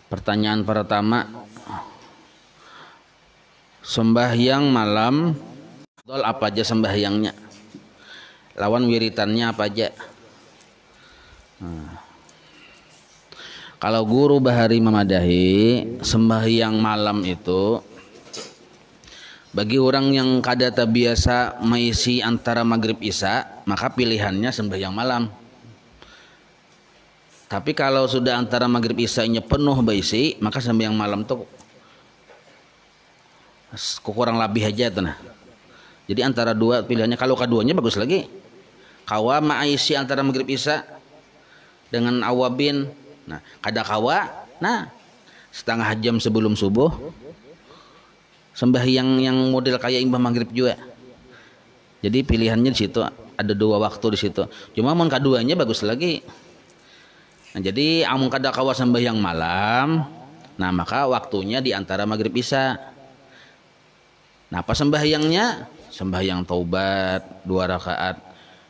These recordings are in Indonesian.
Pertanyaan pertama, sembahyang malam apa aja sembahyangnya? Lawan wiritannya apa aja? Kalau guru Bahari memadahi sembahyang malam itu bagi orang yang kada biasa mengisi antara maghrib isya, maka pilihannya sembahyang malam. Tapi kalau sudah antara maghrib isyanya penuh baisi, maka sembahyang malam tuh kurang lebih aja tuh nah. Jadi antara dua pilihannya, kalau keduanya bagus lagi. Kawa ma'isi antara maghrib isya dengan awabin. Nah, kada kawa, nah setengah jam sebelum subuh sembahyang yang model kayak imbah maghrib juga. Jadi pilihannya di situ ada dua waktu di situ. Cuma mun keduanya bagus lagi. Nah, jadi amun kada kawa sembahyang malam, nah maka waktunya di antara maghrib isya. Nah, apa sembahyangnya? Sembahyang taubat 2 rakaat,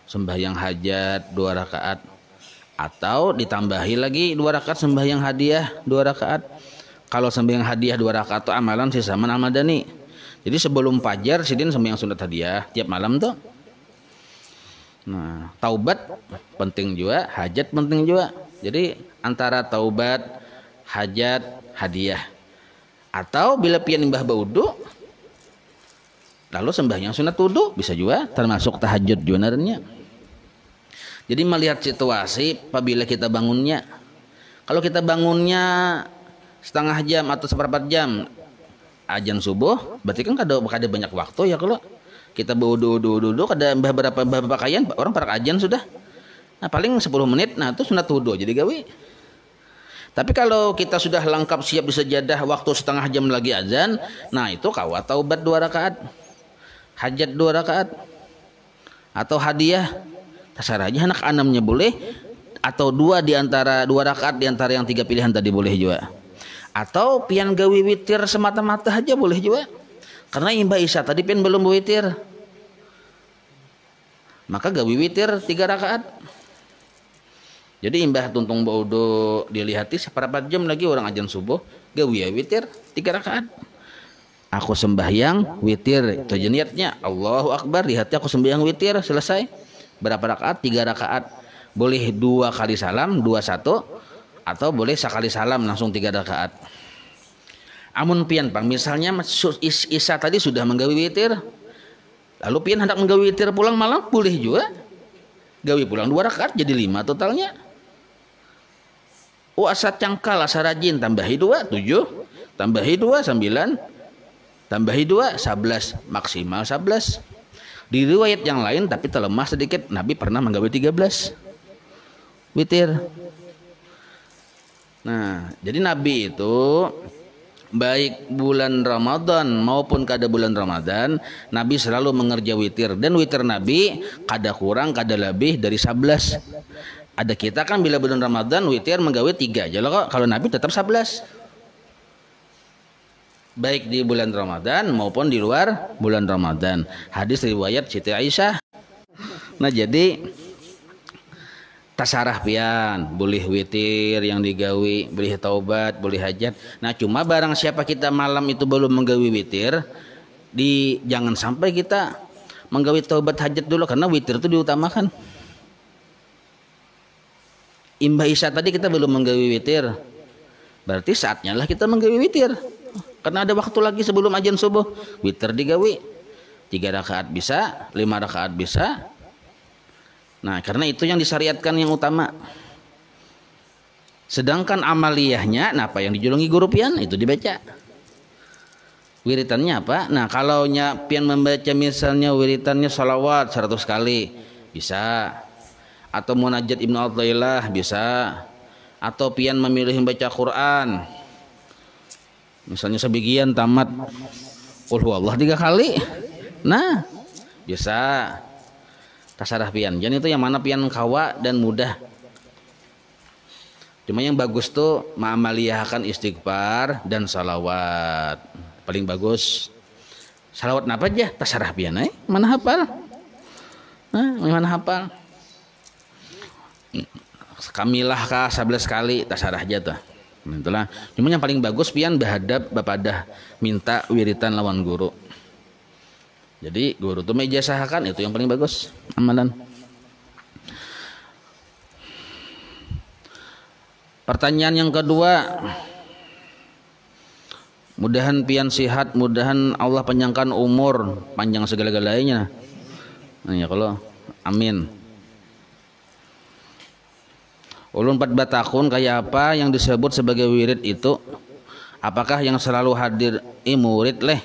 sembahyang hajat 2 rakaat, atau ditambahi lagi 2 rakaat sembahyang hadiah 2 rakaat. Kalau sembahyang hadiah 2 rakaat itu amalan sisa amal madani. Jadi sebelum fajar sidin sembahyang sunat hadiah tiap malam tuh. Nah, taubat penting juga, hajat penting juga. Jadi antara taubat, hajat, hadiah. Atau bila pian imbah baudu, lalu sembahyang sunat wudu bisa juga termasuk tahajud junarnya. Jadi melihat situasi apabila kita bangunnya. Kalau kita bangunnya setengah jam atau seperempat jam azan subuh, berarti kan kada banyak waktu ya. Kalau kita wudu kada berapa pakaian orang para azan sudah. Nah, paling 10 menit, nah itu sunat wudu jadi gawe. Tapi kalau kita sudah lengkap siap di sejadah, waktu setengah jam lagi azan, nah itu kawa taubat 2 rakaat, hajat 2 rakaat, atau hadiah terserah aja anak anamnya boleh, atau 2 rakaat di antara yang 3 pilihan tadi boleh juga, atau pian gawi witir semata-mata aja boleh juga, karena imbah isya tadi pian belum witir, maka gawi witir 3 rakaat. Jadi imbah tuntung baudo dilihati seperempat jam lagi orang azan subuh, gawi witir 3 rakaat. Aku sembahyang witir, itu niatnya Allahu Akbar, di hati aku sembahyang witir, selesai. Berapa rakaat? 3 rakaat. Boleh 2 kali salam, 2-1, atau boleh sekali salam langsung 3 rakaat. Amun pian pang misalnya isya tadi sudah menggawi witir, lalu pian hendak menggawi witir pulang malam, boleh juga. Gawi pulang 2 rakaat jadi 5 totalnya. Asa cangkal, asa rajin, tambahi 2, 7, tambahi 2, 9, tambahi 2, 11, maksimal 11. Di riwayat yang lain tapi terlemah sedikit, Nabi pernah menggawi 13 witir. Nah, jadi Nabi itu baik bulan Ramadan maupun kada bulan Ramadan, Nabi selalu mengerja witir, dan witir Nabi kada kurang kada lebih dari 11. Ada kita kan bila bulan Ramadan witir menggawe 3 aja loh, kalau Nabi tetap 11. Baik di bulan Ramadan maupun di luar bulan Ramadan. Hadis riwayat Siti Aisyah. Nah, jadi tasarah pian, boleh witir yang digawi, boleh taubat, boleh hajat. Nah, cuma barang siapa kita malam itu belum menggawi witir, jangan sampai kita menggawi taubat hajat dulu, karena witir itu diutamakan. Imbah isya tadi kita belum menggawi witir, berarti saatnya lah kita menggawi witir, karena ada waktu lagi sebelum azan subuh. Witir digawi 3 rakaat bisa, 5 rakaat bisa. Nah, karena itu yang disyariatkan yang utama. Sedangkan amaliyahnya, nah apa yang dijulungi guru pian itu dibaca. Wiritannya apa? Nah, kalau pian membaca misalnya wiritannya salawat 100 kali bisa, atau munajat Ibnu Athaillah bisa, atau pian memilih membaca Quran. Misalnya sebagian tamat Qul huwallah 3 kali. Nah, bisa. Tasarah pian. Jadi itu yang mana pian kawa dan mudah. Cuma yang bagus tuh ma'amaliyahkan istighfar dan salawat. Paling bagus. Salawat apa aja? Tasarah pian. Mana hafal? Mana hafal? Kamilah kah 11 kali tasarah aja tuh. Itulah. Cuma yang paling bagus pian berhadap bapadah minta wiritan lawan guru. Jadi guru tuh mejasahkan itu yang paling bagus amalan. Pertanyaan yang kedua, mudahan pian sihat, mudahan Allah panjangkan umur, panjang segala-galanya. Nah, ya kalau amin. Ulun 14 tahun kayak apa yang disebut sebagai wirid itu? Apakah yang selalu hadir murid leh?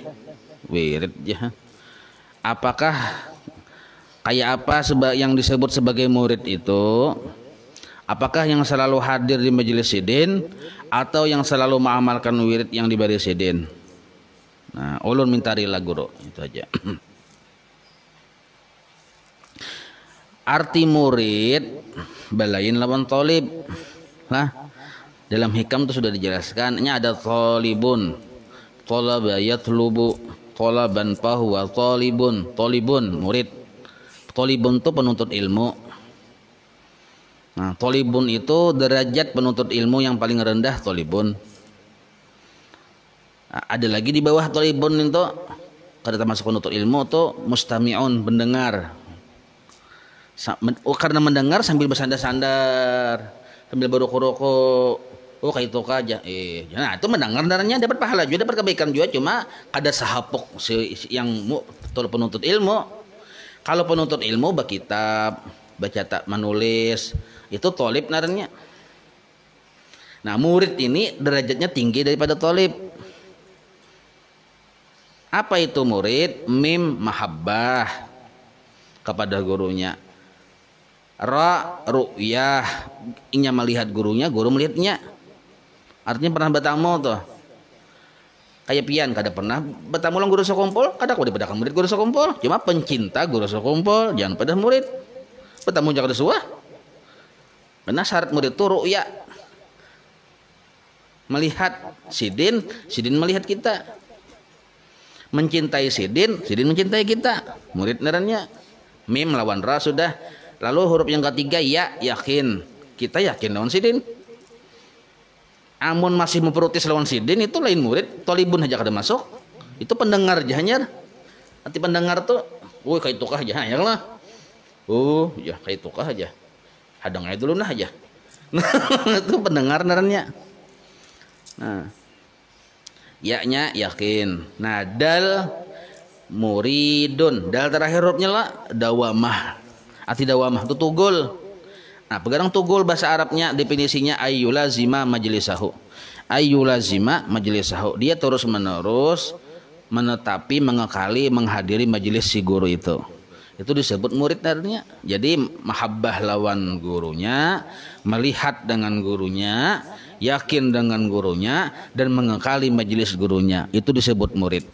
Wirid ya. Apakah kayak apa yang disebut sebagai murid itu? Apakah yang selalu hadir di majelis sidin atau yang selalu mengamalkan wirid yang diberi sidin? Nah, ulun minta rila guru, itu aja. Arti murid balain lawan tolib lah, dalam hikam itu sudah dijelaskan. Ini ada tolibun, tolaba yatlubu, tolaban fahuwa tolibun, tolibun murid, tolibun itu penuntut ilmu. Nah, tolibun itu derajat penuntut ilmu yang paling rendah, tolibun. Nah, ada lagi di bawah tolibun itu, kada termasuk penuntut ilmu tuh mustami'un, pendengar. Karena mendengar sambil bersandar-sandar, sambil berruku-ruku, kayak itu aja. Nah itu mendengar darahnya dapat pahala juga, dapat kebaikan juga. Cuma kada sahapuk yang penuntut ilmu. Kalau penuntut ilmu berkitab, baca menulis, itu tolib naranya. Nah murid ini derajatnya tinggi daripada tolib. Apa itu murid? Mim mahabbah kepada gurunya. Ra ru'yah, inya melihat gurunya, guru melihatnya. Artinya pernah bertamu tuh. Kayak pian kada pernah bertamu lang guru sekumpul, kada kau dipedahkan murid guru sekumpul. Cuma pencinta guru sekumpul, jangan pada murid. Bertamu jangan suah. Karena syarat murid itu ru'yah. Melihat sidin, sidin melihat kita. Mencintai sidin, sidin mencintai kita. Murid narannya. Mim lawan ra sudah. Lalu huruf yang ketiga ya, yakin. Kita yakin lawan sidin. Amun masih memprotes lawan sidin itu lain murid, tolibun aja kada masuk. Itu pendengar jahanyar. Nanti pendengar tuh, kayak tukah aja ya lah. Ya kayak tukah aja. Hadang aja dulu nah aja. Itu pendengar narannya. Nah. Ya-nya yakin. Nah, dal muridun. Dal terakhir hurufnya lah dawamah. Arti dawamah itu tugul. Nah, pegadang tugul bahasa Arabnya definisinya ayyulazima majlisahu. Ayyulazima majlisahu. Dia terus-menerus menetapi, mengekali, menghadiri majelis si guru itu. Itu disebut murid artinya. Jadi mahabbah lawan gurunya, melihat dengan gurunya, yakin dengan gurunya, dan mengekali majelis gurunya. Itu disebut murid.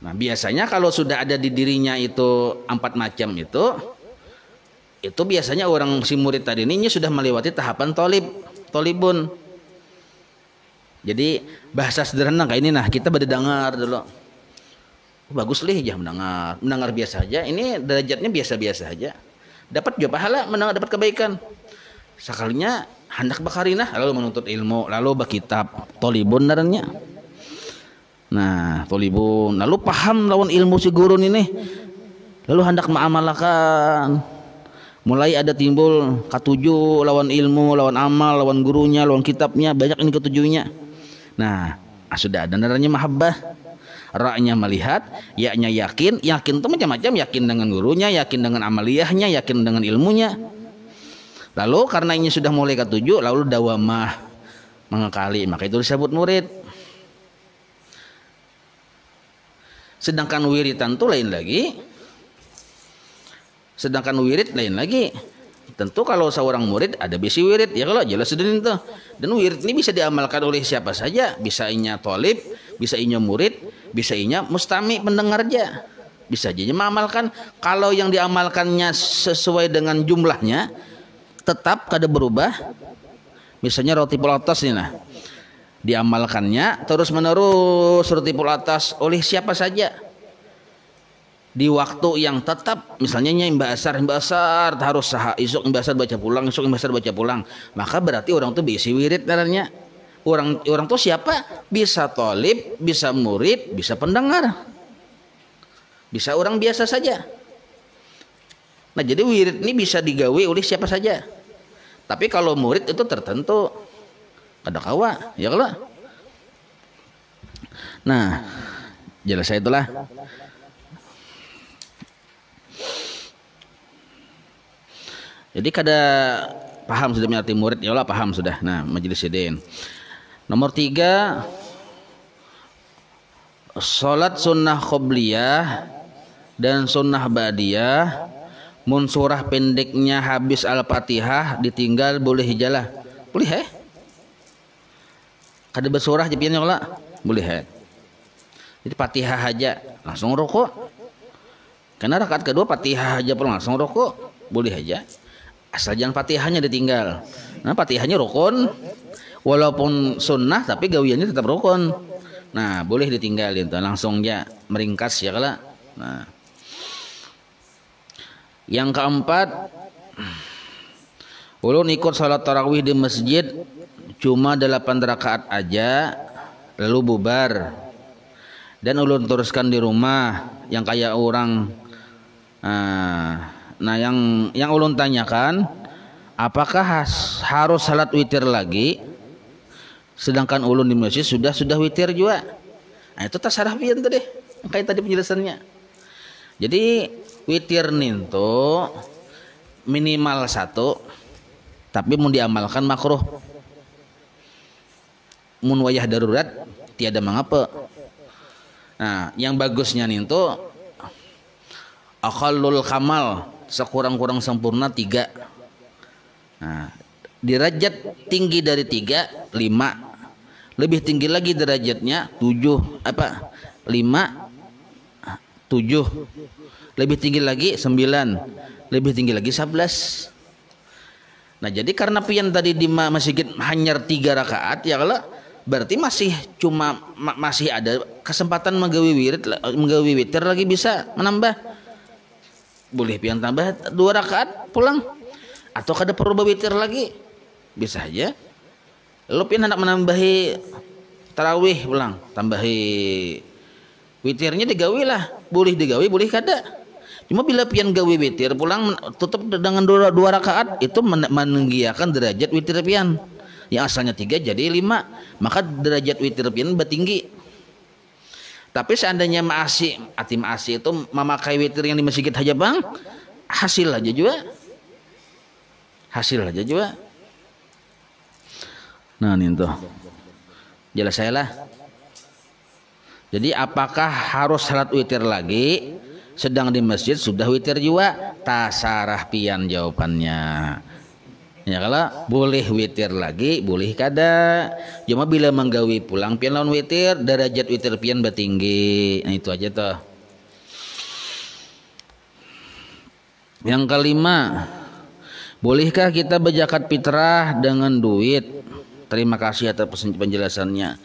Nah biasanya kalau sudah ada di dirinya itu 4 macam itu biasanya orang si murid tadi ini sudah melewati tahapan tolibun. Jadi bahasa sederhana kayak ini, nah kita berdengar dulu. Bagus lih ya mendengar biasa aja. Ini derajatnya biasa-biasa aja. Dapat juga pahala, mendengar dapat kebaikan. Sekalinya hendak bakarinah, lalu menuntut ilmu, lalu berkitab, tolibun narannya. Nah, tolibun, lalu paham lawan ilmu si guru ini, lalu hendak mengamalkan. Mulai ada timbul ketujuh lawan ilmu, lawan amal, lawan gurunya, lawan kitabnya, banyak ini ketujuhnya. Nah, sudah ada naranya mahabbah. Ra-nya melihat, ya-nya yakin. Yakin itu macam-macam, yakin dengan gurunya, yakin dengan amaliyahnya, yakin dengan ilmunya. Lalu karena ini sudah mulai ketujuh, lalu dawamah, mengekali, maka itu disebut murid. Sedangkan wiritan itu lain lagi. Sedangkan wirid lain lagi. Tentu kalau seorang murid ada bisi wirid, ya kalau jelas sudah itu. Dan wirid ini bisa diamalkan oleh siapa saja. Bisa inya tolib, bisa inya murid, bisa inya mustami, pendengar aja. Bisa aja mengamalkan. Kalau yang diamalkannya sesuai dengan jumlahnya, tetap kada berubah. Misalnya roti pulatas nih nah. Diamalkannya terus menerus roti pulatas oleh siapa saja. di waktu yang tetap, misalnya Mbak Asar harus saha isuk Mbak Asar baca pulang, isuk Mbak Asar baca pulang, maka berarti orang tuh bisi wirid caranya. Orang tuh siapa? Bisa tolib, bisa murid, bisa pendengar, bisa orang biasa saja. Nah jadi wirid ini bisa digawe oleh siapa saja. Tapi kalau murid itu tertentu, ada kawa, ya kalau. Nah, jelas saya itulah. Jadi kada paham sudah mengerti murid, ya Allah paham sudah. Nah, majelis sidin. Nomor 3, salat sunnah qobliyah dan sunnah ba'diyah, mun surah pendeknya habis Al-Fatihah ditinggal boleh hijalah. Boleh kada bersurah jepian ya Allah. Boleh Jadi Fatihah aja langsung rukuk. Karena rakaat kedua Fatihah aja langsung rukuk, boleh aja. Asal jangan Fatihahnya ditinggal. Nah, Fatihahnya rukun, walaupun sunnah tapi gawiannya tetap rukun. Nah, boleh ditinggalin tuh, langsung aja meringkas ya kala. Nah. Yang keempat, ulun ikut salat tarawih di masjid cuma 8 rakaat aja lalu bubar. Dan ulun teruskan di rumah yang kayak orang. Nah, yang ulun tanyakan, apakah harus salat witir lagi? Sedangkan ulun di masjid sudah witir juga. Nah, itu tasarah pian tadi. Kayak tadi penjelasannya. Jadi witir ninto minimal 1, tapi mau diamalkan makruh. Mun wayah darurat tiada mengapa. Nah, yang bagusnya ninto aqallul kamal, sekurang-kurang sempurna 3. Nah, derajat tinggi dari 3 5, lebih tinggi lagi derajatnya 7 5 7, lebih tinggi lagi 9, lebih tinggi lagi 11. Nah jadi karena pian tadi di masjid hanya 3 rakaat ya kalau berarti masih ada kesempatan menggawi witir lagi, bisa menambah. Boleh pian tambah 2 rakaat pulang, atau kada perlu witir lagi, bisa aja. Lo pian hendak menambahi tarawih pulang, tambahi witirnya digawi lah, boleh digawi boleh kada. Cuma bila pian gawi witir pulang tutup dengan 2 rakaat, itu meninggiakan derajat witir pian yang asalnya 3 jadi 5, maka derajat witir pian bertinggi. Tapi seandainya masih itu memakai witir yang di masjid aja bang, hasil aja juga. Nah ini tuh jelas saya lah. Jadi apakah harus salat witir lagi sedang di masjid sudah witir juga? Tasarah pian jawabannya. Ya kalau boleh witir lagi, boleh kada. Cuma bila menggawi pulang pian lawan witir, derajat witir pian bertinggi. Nah itu aja toh. Yang kelima, bolehkah kita berzakat fitrah dengan duit? Terima kasih atas penjelasannya.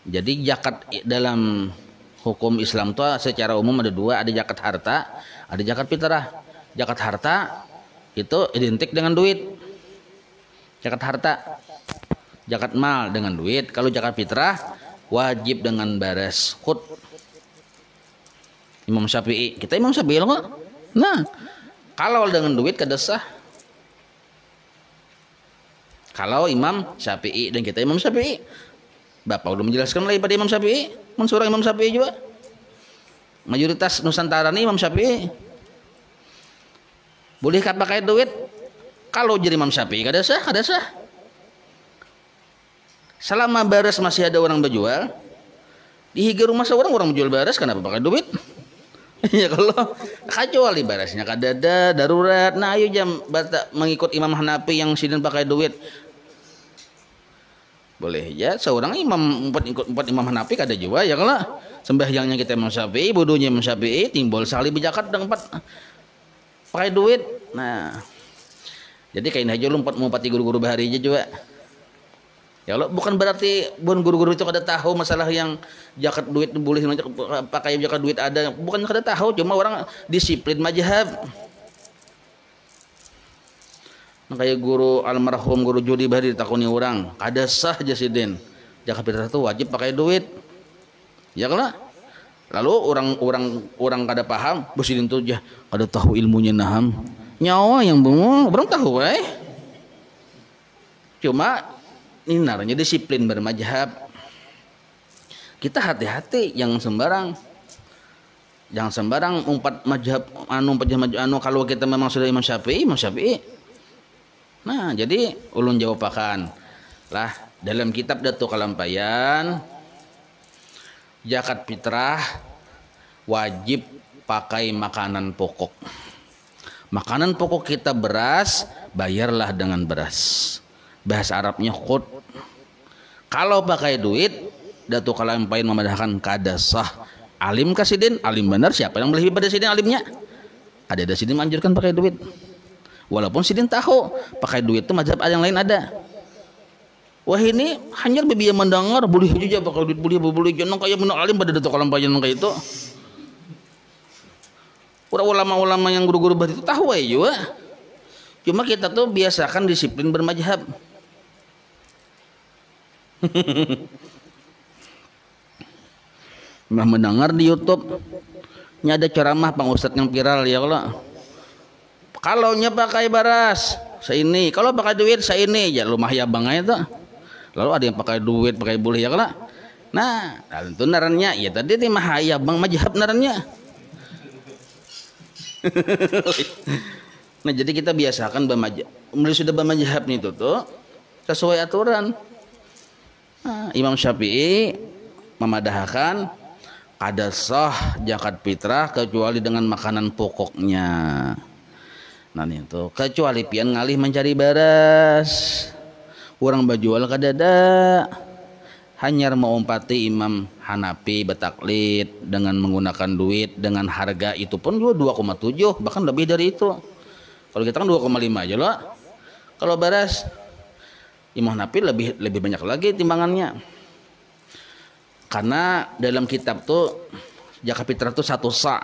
Jadi zakat dalam hukum Islam itu secara umum ada 2, ada zakat harta, ada zakat fitrah. Zakat harta itu identik dengan duit. Zakat harta, zakat mal dengan duit. Kalau zakat fitrah wajib dengan baras khut. Imam Syafi'i, kita Imam Syafi'i kok. Nah, kalau dengan duit kada sah. Kalau Imam Syafi'i dan kita Imam Syafi'i, Bapak udah menjelaskan lagi pada Imam Syafi'i, mensurah Imam Syafi'i juga. Mayoritas Nusantara ini Imam Syafi'i. Bolehkah pakai duit? Kalau jadi Imam Syafi'i kada sah. Selama baras masih ada orang berjual, di higa rumah seorang orang menjual baras, kenapa pakai duit? Ya kalau kecuali barasnya kada ada darurat, nah ayo jam bata mengikut Imam Hanafi yang sidin pakai duit. Boleh ya, seorang imam empat Imam Hanafi kada juga ya kalau sembahyangnya kita Imam Syafi'i, bodohnya Imam Syafi'i, timbul sekali berzakat dengan pakai duit. Nah, jadi kain aja lu mau pati guru-guru bahari aja juga. Ya Allah, bukan berarti bun guru-guru itu kada tahu masalah yang zakat duit boleh pakai zakat duit ada, bukan kada tahu, cuma orang disiplin mazhab. Kayak guru almarhum guru Judi Bahri ditakuni orang, kada sah jasidin. Zakat fitrah itu wajib pakai duit. Ya kalau lalu orang kada paham, bersidin tuh jah kada tahu ilmunya naham. Nyawa yang bengong, belum tahu Cuma ini naranya disiplin bermazhab. Kita hati-hati jangan sembarang. Jangan sembarang umpat mazhab anu kalau kita memang sudah Imam Syafi'i. Nah, jadi ulun jawabakan lah dalam kitab Datuk Kalampayan zakat fitrah wajib pakai makanan pokok. Makanan pokok kita beras, bayarlah dengan beras. Bahasa Arabnya khut. Kalau pakai duit, Datuk Kalampayan memadahkan kada sah. Alim kasidin, alim benar, siapa yang lebih pada sidin alimnya? Ada sidin menganjurkan pakai duit. Walaupun sidin tahu pakai duit itu mazhab yang lain ada. Wah ini hanya bibiya mendengar boleh juga pakai duit boleh jangan kayak benar alim pada Datuk Kalampayan kayak itu. Ulama-ulama yang guru-guru itu tahu juga. Cuma kita tuh biasakan disiplin bermazhab. Nah mendengar di YouTube nya ada ceramah Bang Ustadz yang viral ya kalau nya pakai baras seini, kalau pakai duit seini ya lumah ya bang itu. Lalu ada yang pakai duit pakai boleh ya kalau. Nah itu narannya ya tadi nih mah ya bang mazhab narannya. Nah jadi kita biasakan bermazhab. Mulai sudah bermazhab nih tuh sesuai aturan. Nah, Imam Syafi'i memadahkan kada sah zakat fitrah kecuali dengan makanan pokoknya. Nah itu kecuali pian ngalih mencari beras. Orang bajual kadada. Hanyar mengumpati Imam Hanafi betaklid dengan menggunakan duit dengan harga itu pun juga 2,7 bahkan lebih dari itu. Kalau kita kan 2,5 aja loh. Kalau beras Imam Hanafi lebih banyak lagi timbangannya. Karena dalam kitab tuh zakat fitrah tuh satu sa.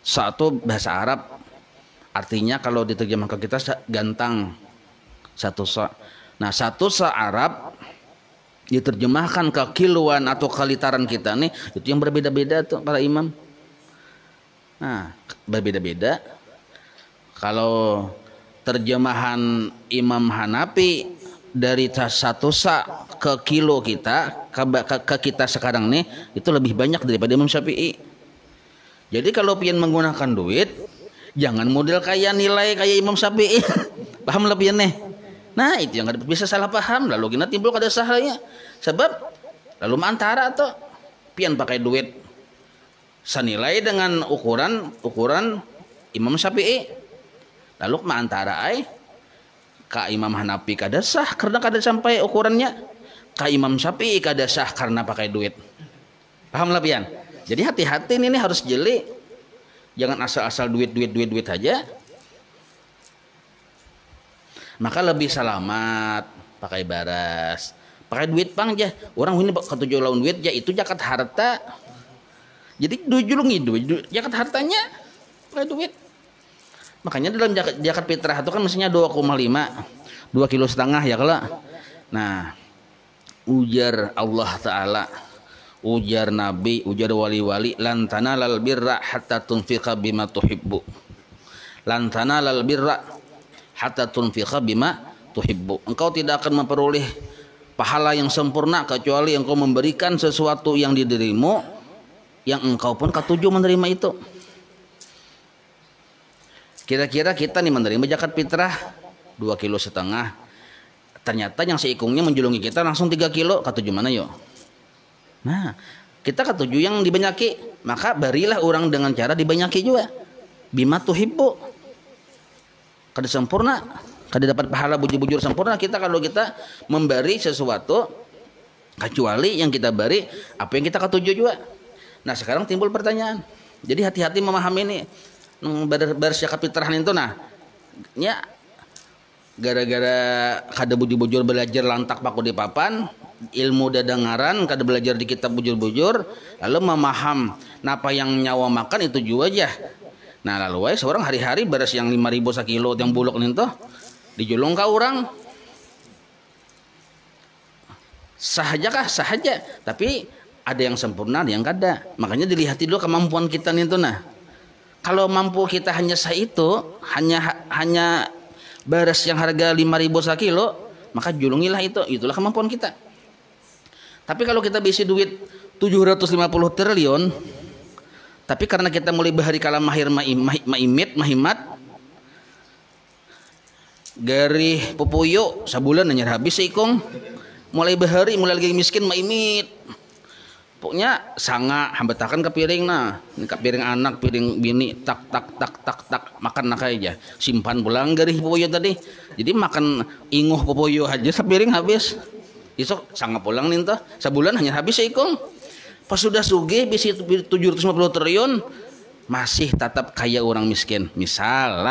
Sa itu bahasa Arab. Artinya kalau diterjemahkan kita gantang. Satu sa. Nah, satu sa Arab diterjemahkan ke kiluan atau kalitaran kita nih, itu yang berbeda-beda tuh para imam. Nah, berbeda-beda. Kalau terjemahan Imam Hanafi dari satu sa ke kilo kita ke kita sekarang nih itu lebih banyak daripada Imam Syafi'i. Jadi kalau pian menggunakan duit jangan model kayak nilai kayak Imam Syafi'i. Paham lebih nih. Nah itu yang bisa salah paham lalu kita timbul kada sahanya sebab lalu antara tuh pian pakai duit senilai dengan ukuran Imam Syafi'i lalu antara ka Imam Hanafi kada sah karena kada sampai ukurannya, ka Imam Syafi'i kada sah karena pakai duit. Paham lah pian? Jadi hati-hati ini harus jeli, jangan asal-asal duit aja. Maka lebih selamat pakai baras, pakai duit pang aja. Orang ini ketujuh lawan duit ya itu zakat harta. Jadi dujulungi duit zakat hartanya pakai duit. Makanya dalam zakat fitrah itu kan mestinya 2,5 2,5 kilo ya kalau. Nah, ujar Allah Ta'ala, ujar Nabi, ujar wali-wali, lan tanalal birra hatta tunfiqa bima tuhibbu. Lan tanalal birra hatta tunfiqa bima tuhibbu. Engkau tidak akan memperoleh pahala yang sempurna kecuali engkau memberikan sesuatu yang didirimu yang engkau pun ketujuh menerima itu. Kira-kira kita nih menerima zakat fitrah 2,5 kilo. Ternyata yang seikungnya menjulungi kita langsung 3 kilo. Ketujuh mana yuk? Nah, kita ketujuh yang dibanyaki. Maka berilah orang dengan cara dibanyaki juga. Bima tuhibbu. Kada sempurna. Kada dapat pahala bujur-bujur sempurna. Kita kalau kita memberi sesuatu. Kecuali yang kita beri. Apa yang kita ketujuh juga. Nah sekarang timbul pertanyaan. Jadi hati-hati memahami ini. Baris zakat fitrah itu nah. Ya. gara-gara kada bujur-bujur belajar lantak paku di papan, ilmu dadangaran kada belajar di kitab bujur-bujur, lalu memaham napa yang nyawa makan itu juga aja. Nah lalu seorang hari-hari beras yang 5.000 sakilo yang buluk nih tuh dijulung ke orang. Sahaja kah? Sahaja. Tapi ada yang sempurna, ada yang kada. Makanya dilihat dulu kemampuan kita nih tuh. Nah, kalau mampu kita hanya itu, hanya beras yang harga 5.000 sakilo, maka julungilah itu. Itulah kemampuan kita. Tapi kalau kita bisi duit 750 triliun, tapi karena kita mulai bahari kala mahir mahimat, gari pupuyo sabulan hanya habis ikung. Mulai bahari mulai lagi miskin maimit. Pokoknya sanga hambetakan ke piring nah, ini ke piring anak, piring bini, tak makan nak aja. Simpan pulang gari pupuyo tadi. Jadi makan inguh pupuyo aja sepiring habis. Isok sanga pulang nih tuh, sabulan hanya habis ikung. Pas sudah sugih bisi 750 triliun masih tetap kaya orang miskin. Misal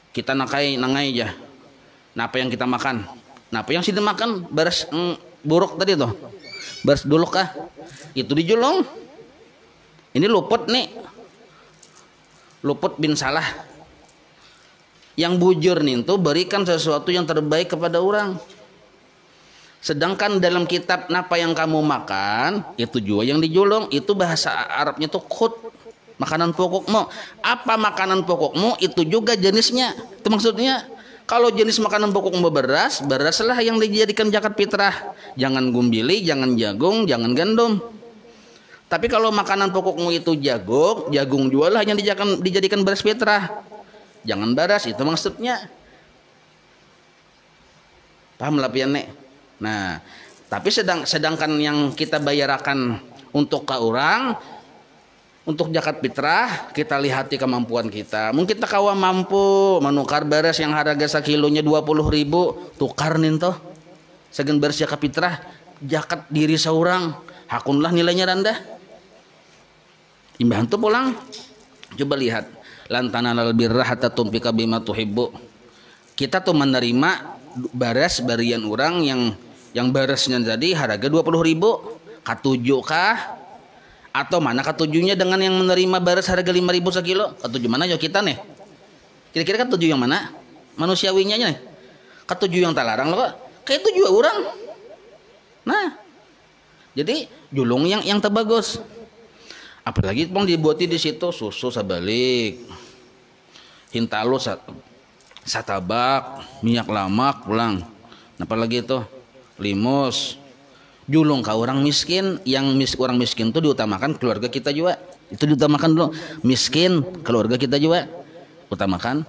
kita nangai aja. Nah, apa yang kita makan? Nah, apa yang sudah makan beras buruk tadi tuh. Beras dulu kah? Itu dijulung. Ini luput nih. Luput bin salah. Yang bujur nih tuh berikan sesuatu yang terbaik kepada orang. Sedangkan dalam kitab napa yang kamu makan itu juga yang dijulung, itu bahasa Arabnya tuh khut, makanan pokokmu. Apa makanan pokokmu itu juga jenisnya. Itu maksudnya kalau jenis makanan pokokmu beras, beraslah yang dijadikan zakat fitrah. Jangan gumbili, jangan jagung, jangan gandum. Tapi kalau makanan pokokmu itu jagung, jagung juga lah yang dijadikan beras fitrah. Jangan beras, itu maksudnya. Paham lah pian nek? Nah, tapi sedangkan yang kita bayarakan untuk ke orang, untuk zakat fitrah, kita lihat di kemampuan kita. Mungkin kita kawa mampu menukar beras yang harga sekilonya 20.000, tukar nih toh. Segen beras zakat fitrah, zakat diri seorang, hakunlah nilainya rendah. Imbantu pulang. Coba lihat, lantanal birra hatta tunfika bima tuhibbu. Kita tuh menerima beras barian orang yang berasnya jadi harga 20.000, katujuh kah? Atau mana ketujuhnya dengan yang menerima beras harga 5.000 sekilo? Ketujuh mana yo kita nih? Kira-kira ketujuh yang mana? Manusiawinya nih. Ketujuh yang talarang loh kok. Kayak itu juga orang. Nah, jadi julung yang terbagus. Apalagi pong dibuati di situ susu sabalik, hintalo satabak, minyak lamak pulang. Apalagi itu limus. Julung ke orang miskin, orang miskin itu diutamakan keluarga kita juga. Itu diutamakan dulu. Miskin, keluarga kita juga utamakan.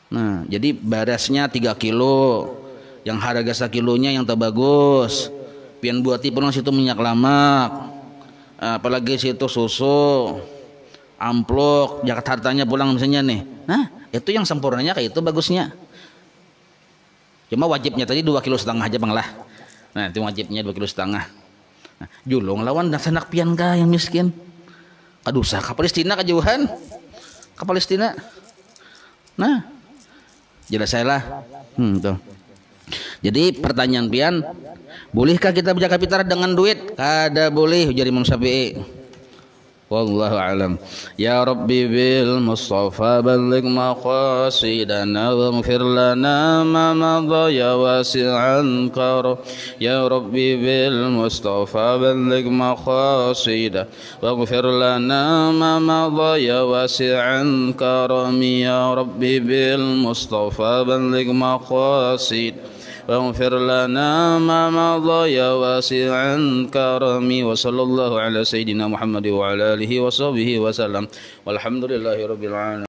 Nah, jadi berasnya 3 kilo, yang harga sekilonya yang terbagus. Pian buati pulang situ minyak lamak, apalagi situ susu, amplok, zakat hartanya pulang misalnya nih. Nah, itu yang sempurnanya kayak itu bagusnya. Cuma wajibnya tadi 2,5 kilo aja bang lah. Nah itu wajibnya 2,5 kilo. Nah, julung lawan sanak pian kah yang miskin. Kadusa ke Palestina kejauhan. Ke Palestina. Nah, jelas saya lah. Tuh. Jadi pertanyaan pian, bolehkah kita berzakat fitrah dengan duit? Kada boleh, ujar Imam Syafi'i. Wallahu alam. Ya Rabbi bil Mustafa balligh maqasidana waghfir lana ma madha ya wasi'an karam. Ya Rabbi bil Mustafa balligh maqasidana waghfir lana ma madha ya wasi'an karam. Ya Rabbi bil Mustafa balligh maqasidana واغفر لنا ما مضى يا واسع الكرم وصلى الله على سيدنا محمد وعلى آله وصحبه وسلم والحمد لله رب العالمين.